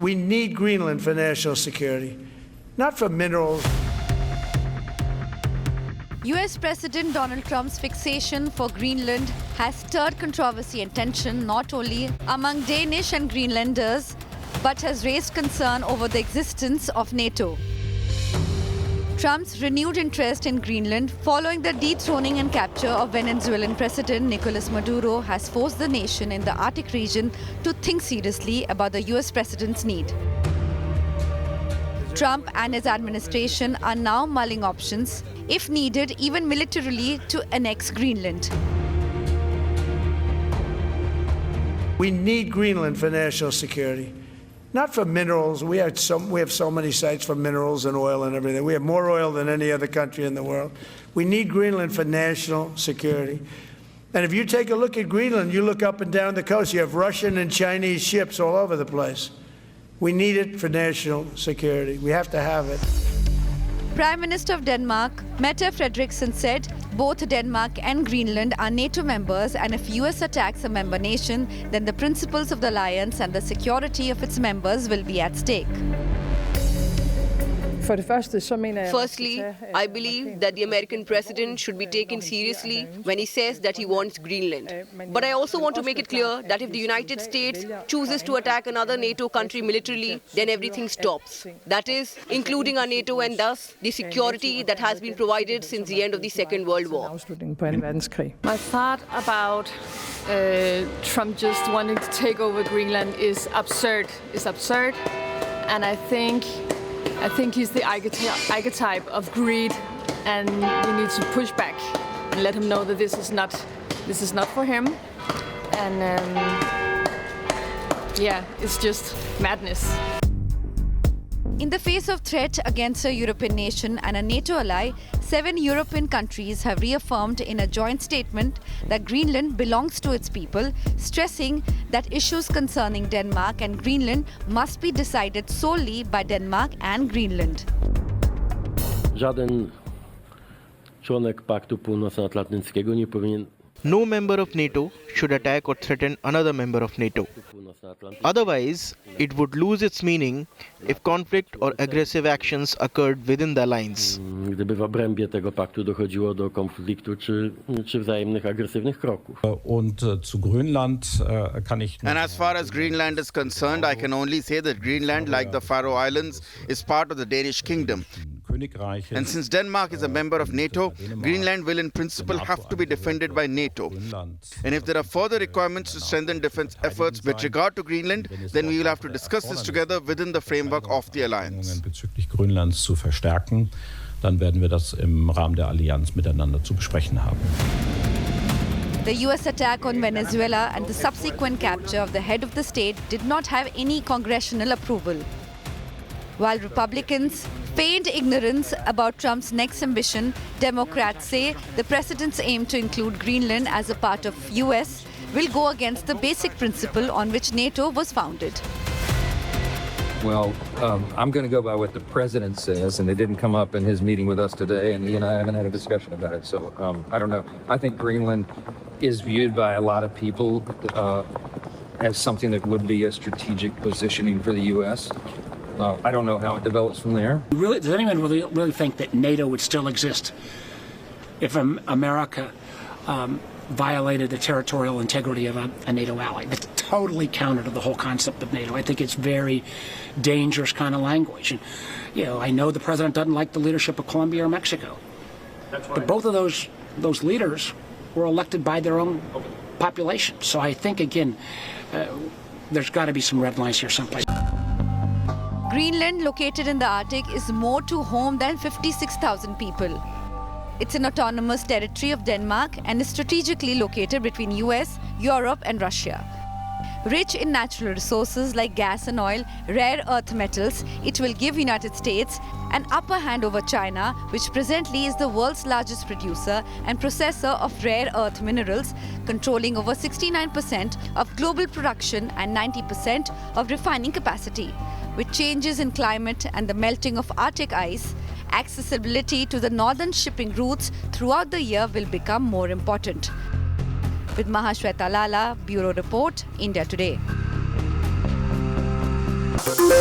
We need Greenland for national security, not for minerals. US President Donald Trump's fixation for Greenland has stirred controversy and tension not only among Danish and Greenlanders, but has raised concern over the existence of NATO. Trump's renewed interest in Greenland following the dethroning and capture of Venezuelan President Nicolas Maduro has forced the nation in the Arctic region to think seriously about the US president's need. Trump and his administration are now mulling options, if needed, even militarily, to annex Greenland. We need Greenland for national security, not for minerals. We have so many sites for minerals and oil and everything. We have more oil than any other country in the world. We need Greenland for national security. And if you take a look at Greenland, you look up and down the coast, you have Russian and Chinese ships all over the place. We need it for national security. We have to have it. Prime Minister of Denmark, Mette Frederiksen, said both Denmark and Greenland are NATO members, and if US attacks a member nation, then the principles of the alliance and the security of its members will be at stake. Firstly, I believe that the American president should be taken seriously when he says that he wants Greenland. But I also want to make it clear that if the United States chooses to attack another NATO country militarily, then everything stops. That is, including our NATO and thus the security that has been provided since the end of the Second World War. My thought about Trump just wanting to take over Greenland is absurd. And I think he's the archetype of greed, and we need to push back and let him know that this is not for him. And it's just madness. In the face of threat against a European nation and a NATO ally, 7 European countries have reaffirmed in a joint statement that Greenland belongs to its people, stressing that issues concerning Denmark and Greenland must be decided solely by Denmark and Greenland. Żaden członek Paktu Północnoatlantyckiego nie powinien. No member of NATO should attack or threaten another member of NATO. Otherwise, it would lose its meaning if conflict or aggressive actions occurred within the alliance. Gdyby w obrębie tego paktu dochodziło do konfliktu czy wzajemnych agresywnych kroków. And as far as Greenland is concerned, I can only say that Greenland, like the Faroe Islands, is part of the Danish kingdom. And since Denmark is a member of NATO, Greenland will in principle have to be defended by NATO. And if there are further requirements to strengthen defense efforts with regard to Greenland, then we will have to discuss this together within the framework of the alliance. Bezüglich Grönlands zu verstärken, dann werden wir das im Rahmen der Allianz miteinander zu besprechen haben. The US attack on Venezuela and the subsequent capture of the head of the state did not have any congressional approval. While Republicans feigned ignorance about Trump's next ambition, Democrats say the president's aim to include Greenland as a part of US will go against the basic principle on which NATO was founded. Well, I'm going to go by what the president says, and it didn't come up in his meeting with us today, and he and I haven't had a discussion about it, so I don't know. I think Greenland is viewed by a lot of people as something that would be a strategic positioning for the U.S. I don't know how it develops from there. Really, does anyone really think that NATO would still exist if America violated the territorial integrity of a NATO ally? That's totally counter to the whole concept of NATO. I think it's very dangerous kind of language. And, I know the president doesn't like the leadership of Colombia or Mexico. But both of those leaders were elected by their own population. So I think, again, there's got to be some red lines here someplace. Greenland, located in the Arctic, is more to home than 56,000 people. It's an autonomous territory of Denmark and is strategically located between US, Europe and Russia. Rich in natural resources like gas and oil, rare earth metals, it will give United States an upper hand over China, which presently is the world's largest producer and processor of rare earth minerals, controlling over 69% of global production and 90% of refining capacity. With changes in climate and the melting of Arctic ice, accessibility to the northern shipping routes throughout the year will become more important. With Mahashweta Lala, Bureau Report, India Today. Greenland.